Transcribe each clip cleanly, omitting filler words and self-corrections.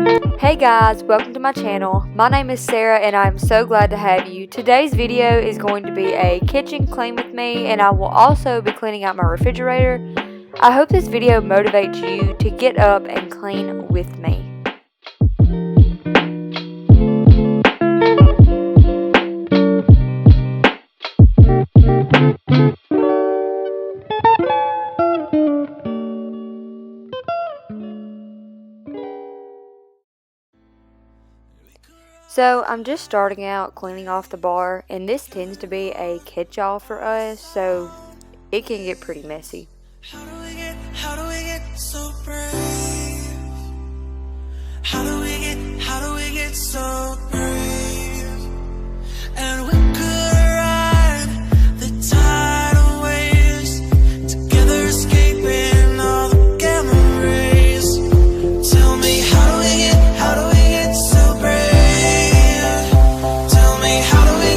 Hey guys, welcome to my channel. My name is Sarah and I'm so glad to have you. Today's video is going to be a kitchen clean with me, and I will also be cleaning out my refrigerator. I hope this video motivates you to get up and clean with me. So I'm just starting out cleaning off the bar, and this tends to be a catch-all for us, so it can get pretty messy. How do we get so brave? How do we get so brave? And we could ride the tidal waves, together escaping all the gamma rays. Tell me, how do we get so brave? Tell me, how do we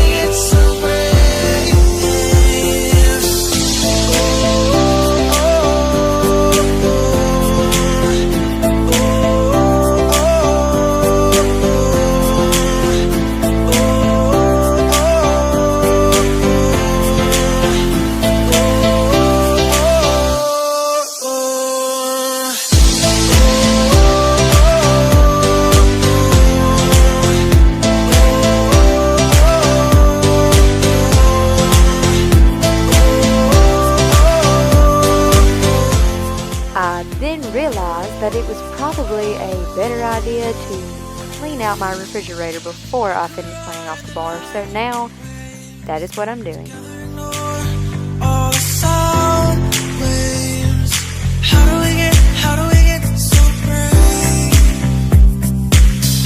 get so brave? I then realized that it was probably a better idea to clean out my refrigerator before I finished cleaning off the bar. So now, that is what I'm doing. All the sound waves. How do we get so brave?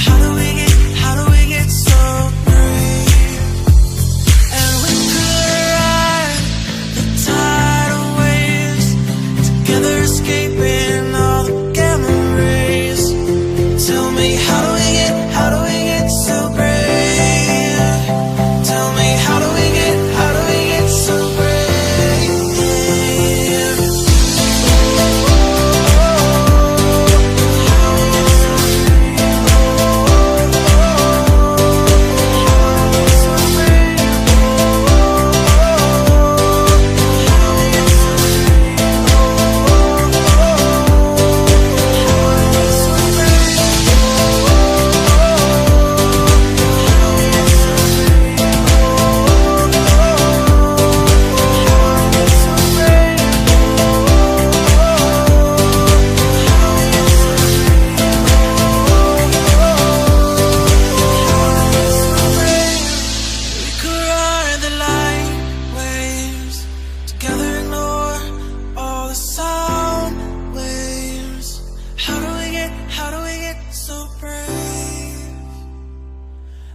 How do we get so brave? And we could ride the tidal waves, together escaping all the gamma rays. Tell me, how do we get so brave? Tell me, how do we get so brave?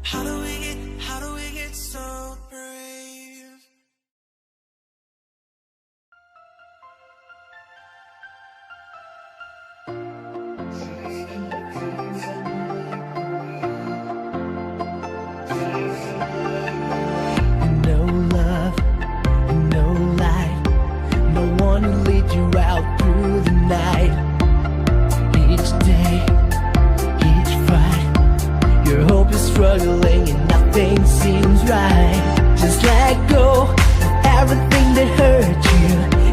How do we get so brave? No love, no light, no one to lead you out through the night. Each day, each fight, your hope is struggling and nothing seems right. Just let go of everything that hurt you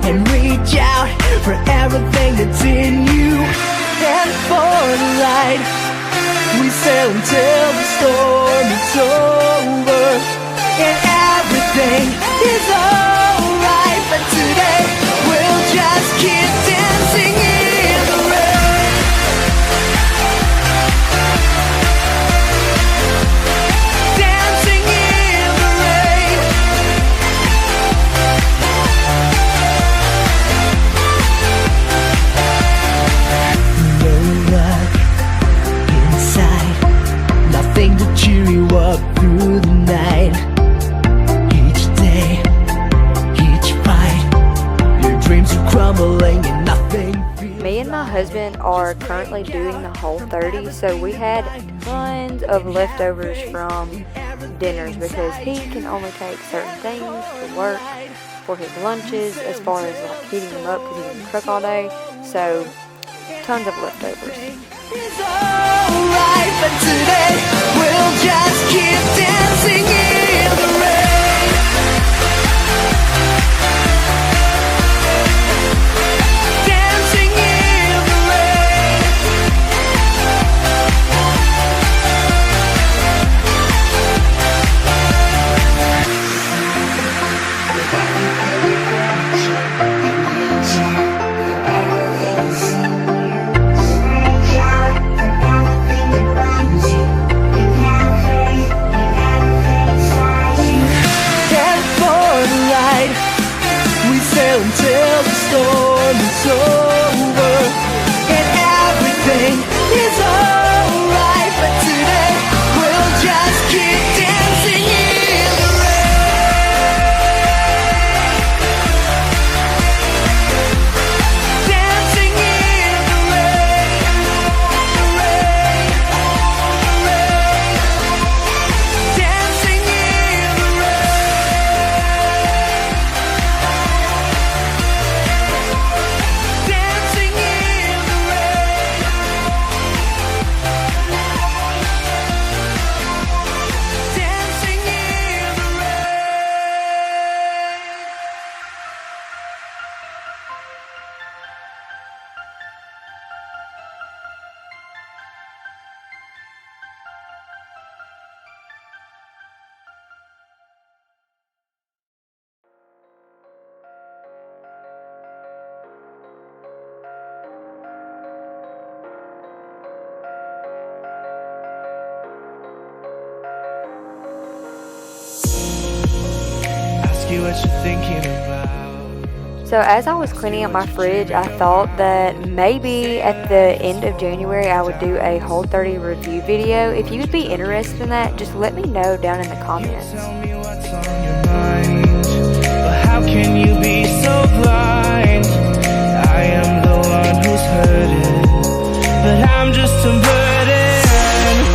and reach out for everything that's in you. And for the light, we sail until the storm is over, and everything is alright. But today we'll just keep dancing in the rain. Dancing in the rain. No luck inside, nothing to cheer you up through the night. Each day, each fight, your dreams are crumbling and nothing feels. Me and my husband are currently doing the Whole30, so we had tons of leftovers from dinners because he can only take certain things to work for his lunches as far as like heating them up because he can cook all day. So tons of leftovers. It's alright, but today we'll just keep dancing in the rain. Dancing in the rain. Until the storm is over and everything is alright, but today we'll just keep dancing in the rain. Dancing in the rain, rain, rain. Dancing in the rain. Dancing in the rain. Dancing in the rain. Ask you what you're thinking about. So as I was cleaning up my fridge, I thought that maybe at the end of January I would do a Whole30 review video. If you would be interested in that, just let me know down in the comments. Tell me what's on your mind, but how can you be so blind? I am the one who's hurting, but I'm just a burden.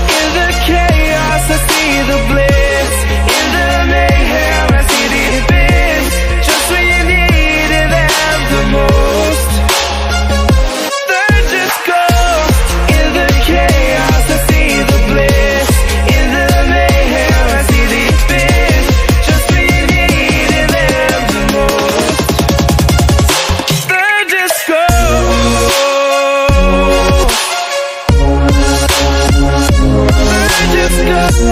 In the chaos I see the bliss, in the mayhem I see the abyss. Just when you needed them the most, they're just ghosts. In the chaos I see the bliss, in the mayhem I see the abyss. Just when you needed them the most, they're just ghosts. They're just ghosts.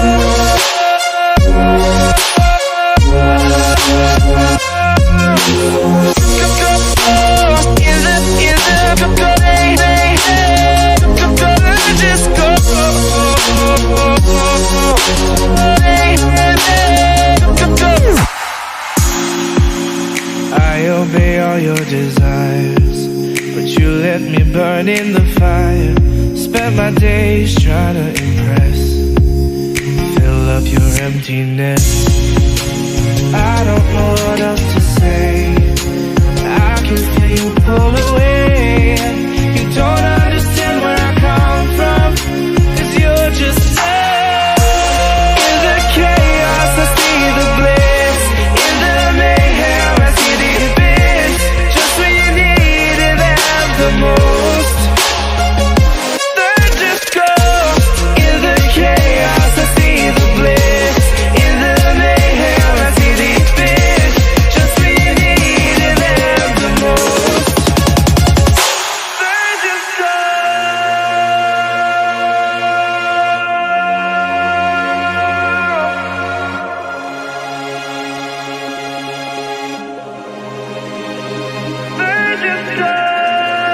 I obey all your desires, but you let me burn in the fire. Spent my days trying to impress, fill up your emptiness. I don't know what else to say. I can feel you pull away. You don't understand where I come from, 'cause you're just love. In the chaos I see the bliss, in the mayhem I see the abyss. Just when you needed them the most, they're just ghosts. In the chaos I see the bliss, in the mayhem I see the abyss. Just when you needed them the most, they're just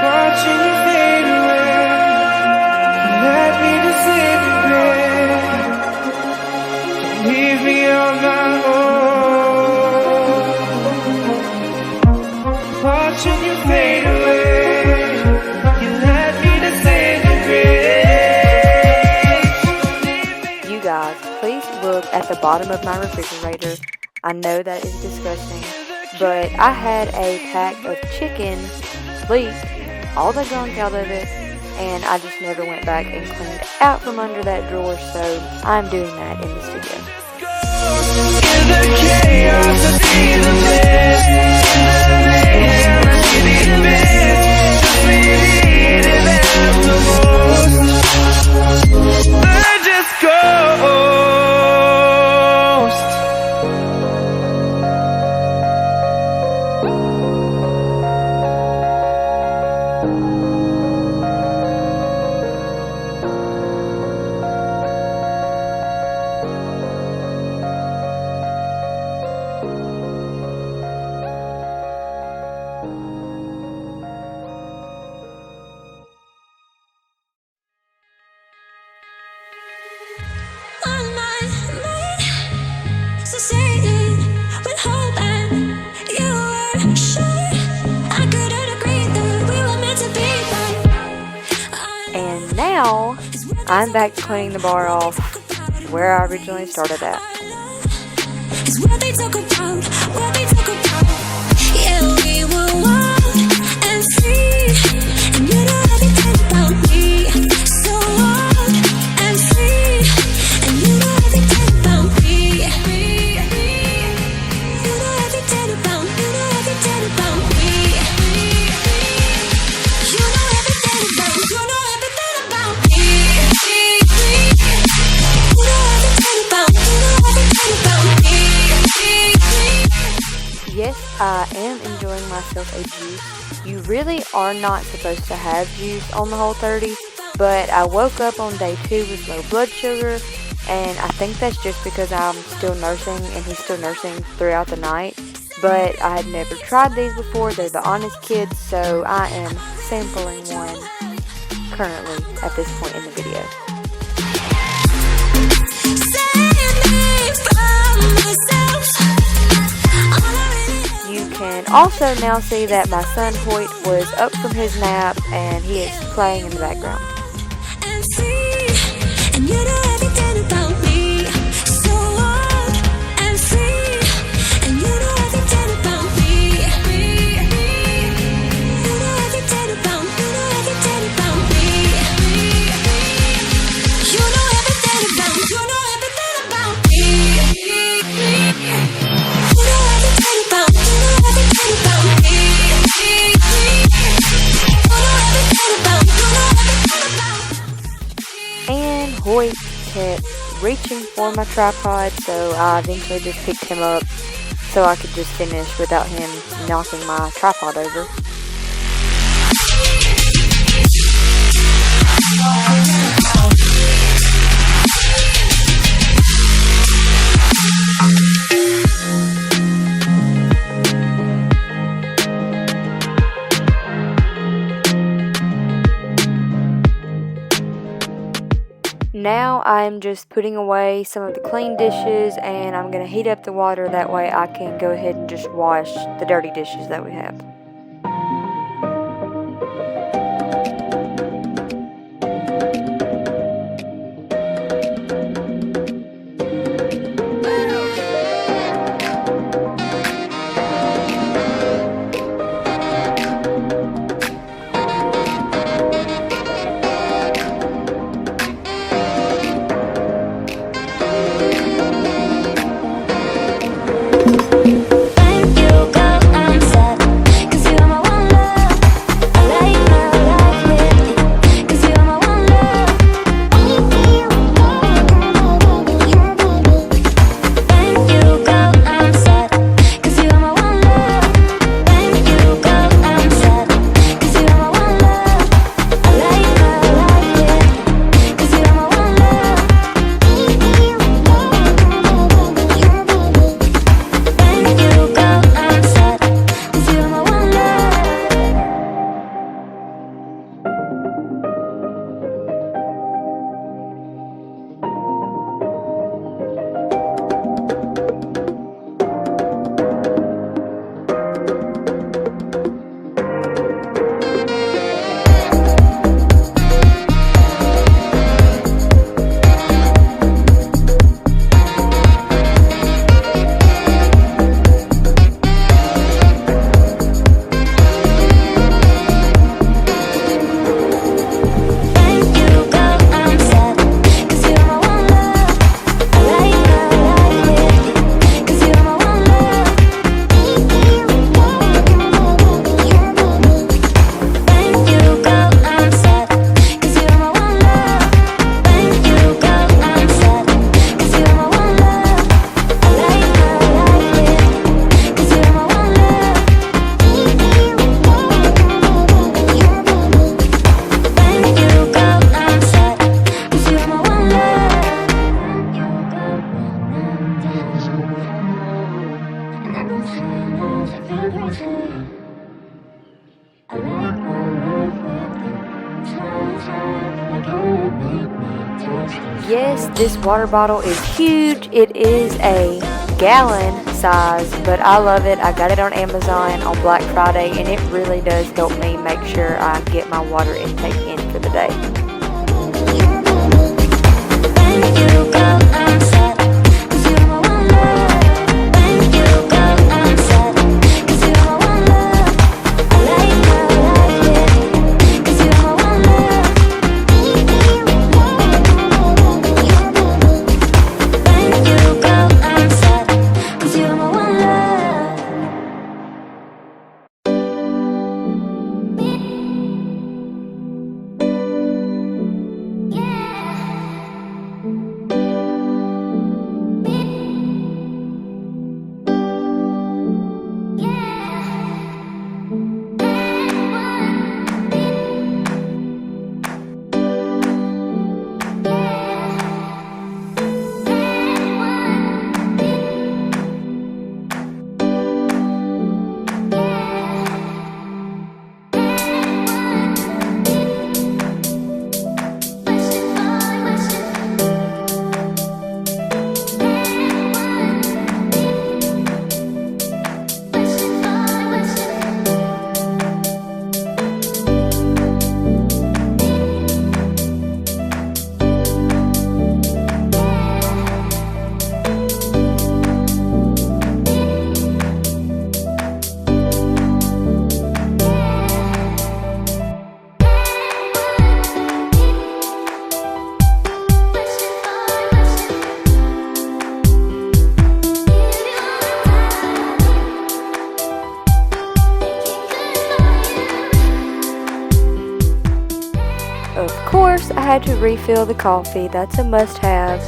watching you fade away, let me disintegrate. Don't leave me on my own. Watching you fade away, you let me disintegrate. You guys, please look at the bottom of my refrigerator. I know that is disgusting, but I had a pack of chicken leak all the gunk out of it, and I just never went back and cleaned out from under that drawer, so I'm doing that in this video. In the chaos I see the bliss, in the mayhem I see the abyss. Just when you needed And now I'm back to cleaning the bar off where I originally started at. It's what they talk about, yeah, we were wild and free, and you know everything about me. So wild and free, and you know everything about me. You know everything about me. You know everything about me. You know everything about me. You know everything about me. You know everything about me. You know everything about me. Yes, I am enjoying myself a juice. You really are not supposed to have juice on the Whole30, but I woke up on day 2 with low blood sugar, and I think that's just because I'm still nursing and he's still nursing throughout the night. But I had never tried these before. They're the Honest Kids, so I am sampling one currently at this point in the video. You can also now see that my son Hoyt was up from his nap and he is playing in the background. And free, and you know everything about me. So wild and free, and you know everything about me. You know everything about me. You know everything about me. You know everything about me. You know everything about me. You know everything about me. You know everything about me. And Hoyt kept reaching for my tripod, so I eventually just picked him up so I could just finish without him knocking my tripod over. Now I'm just putting away some of the clean dishes, and I'm going to heat up the water, that way I can go ahead and just wash the dirty dishes that we have. Yes, this water bottle is huge. It is a gallon size, but I love it. I got it on Amazon on Black Friday, and it really does help me make sure I get my water intake in for the day. Of course, I had to refill the coffee. That's a must-have.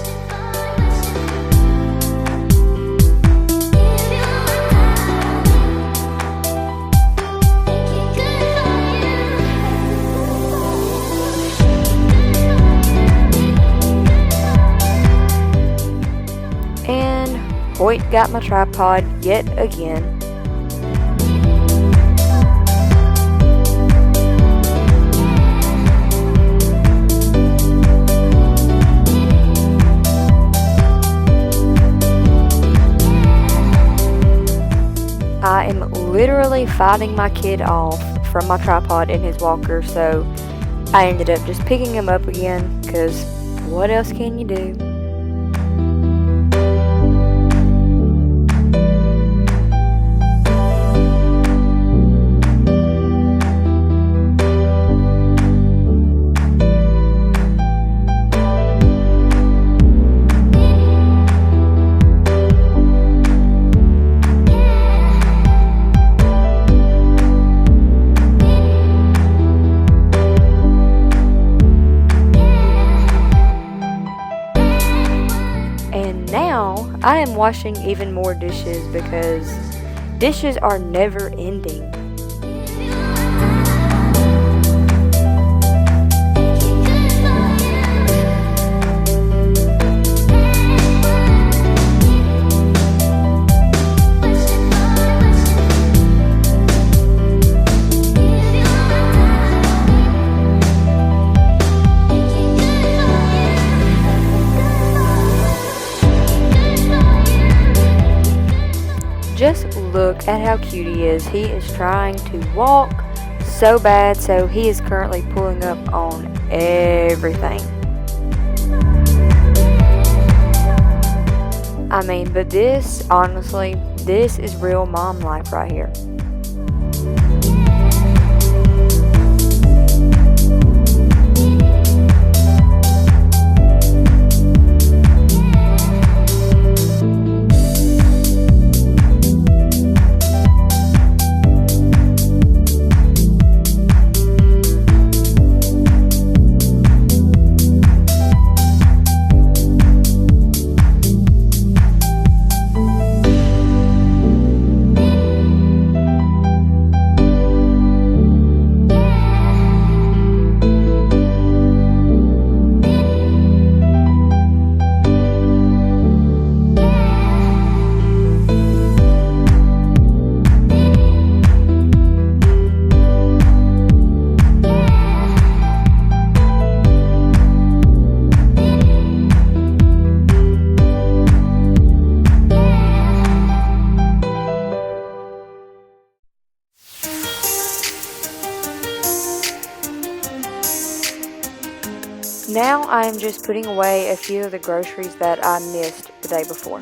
And Hoyt got my tripod yet again. I am literally fighting my kid off from my tripod in his walker, so I ended up just picking him up again, because what else can you do? I am washing even more dishes because dishes are never ending. Just look at how cute he is. He is trying to walk so bad, so he is currently pulling up on everything. I mean, but this, honestly, this is real mom life right here. Now I am just putting away a few of the groceries that I missed the day before.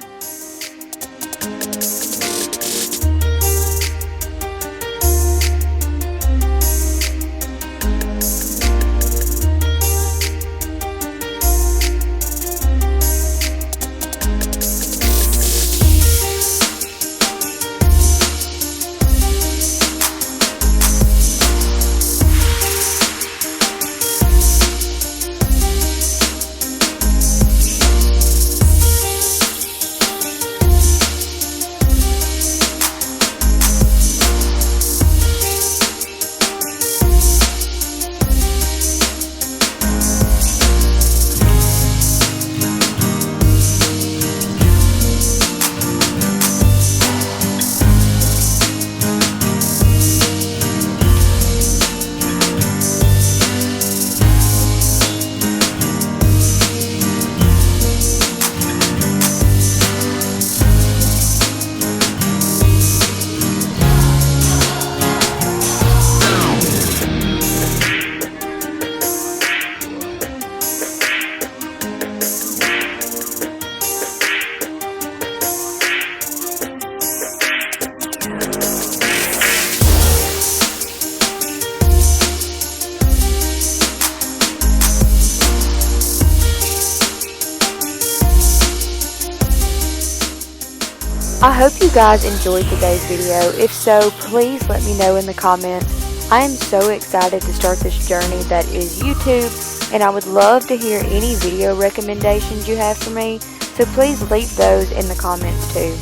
I hope you guys enjoyed today's video. If so, please let me know in the comments. I am so excited to start this journey that is YouTube, and I would love to hear any video recommendations you have for me, so please leave those in the comments too.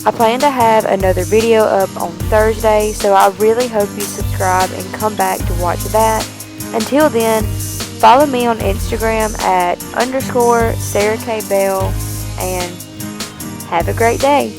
I plan to have another video up on Thursday, so I really hope you subscribe and come back to watch that. Until then, follow me on Instagram at _SarahKBell, and have a great day.